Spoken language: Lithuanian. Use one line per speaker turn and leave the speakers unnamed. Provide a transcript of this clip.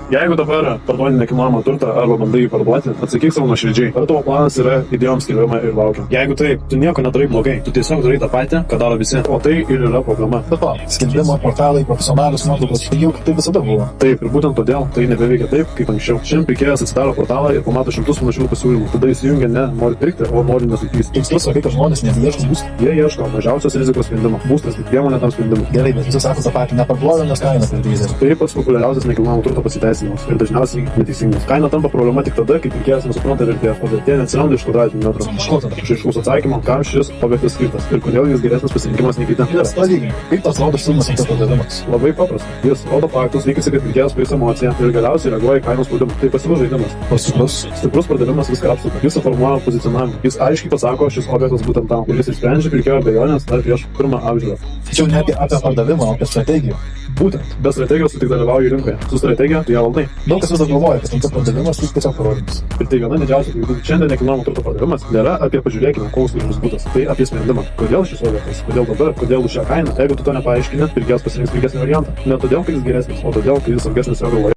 Jeigu dabar parduodi nekilnojamą turtą arba bandai jį parduoti, atsakyk savo nuoširdžiai. Ar tavo planas yra idėjoms skelbiama ir laukiam? Jeigu taip, tu nieko nedarai blogai, tu tiesiog darai tą patį, ką daro visi. O tai ir yra problema.
Be to, skelbimo portalai, profesionalius nuotraukos, tai juk tai visada buvo.
Taip, ir būtent todėl tai nebeveikia taip, kaip anksčiau. Šiandien pirkėjas atsidaro portalą ir pamato šimtus panašių pasiūlymų. Tada įsijungia ne nori pirkti, o nori nesuklysti.
Kaip tu sakai, kad žmonės neieško būstų?
Jie ieško mažiausios rizikos sprendimo. Būstas tik priemonė tam sprendimui.
Gerai, bet visi sako tą patį, neparduodam, nes kaina per didelė.
Tai pats populiariausias nekilnojamo turto pasiteisinimas ir dažniausiai neteisingas. Kaina tampa problema tik tada, kai pirkėjas nesupranta vertės, o vertė neatsiranda iš kvadratinių metrų.
Iš ko tada?
Iš aiškaus atsakymo, kam šis objektas skirtas ir kodėl jis geresnis pasirinkimas nei kiti.
Nes palygiai, kaip tas rodo filmas apie pardavimas?
Labai paprasta. Jis rodo faktus, tikisi, kad pirkėjas pajus emociją ir galiausiai reaguoja į kainos spaudimą. Tai pasyvus žaidimas.
O
Stiprus pardavimas viską apsuka. Jis suformuoja pozicionavimą. Jis aiškiai pasako, šis objektas būtent tam. Ir jis išsprendžia pirkėjo abejonės dar prieš pirmą apžiūrą.
tačiau ne apie pardavimą, o apie strategiją.
Būtent. Be strategijos tu tik dalyvauji rinkoje. Su strategija tu ją valdai.
Daug kas vis dar galvoja, kad rimtas pardavimas tai tiesiog parodymas.
Ir tai viena didžiausių klaidų. Šiandien nekilnojamo turto pardavimas nėra apie pažiūrėkime, koks gražus butas. Tai apie sprendimą. Kodėl šis objektas, kodėl dabar, kodėl už šią kainą. Jeigu tu to nepaaiškini, pirkėjas pasirinks pigesnį variantą. Ne todėl, kad jis geresnis, o todėl, kad jis saugesnis jo galvoje.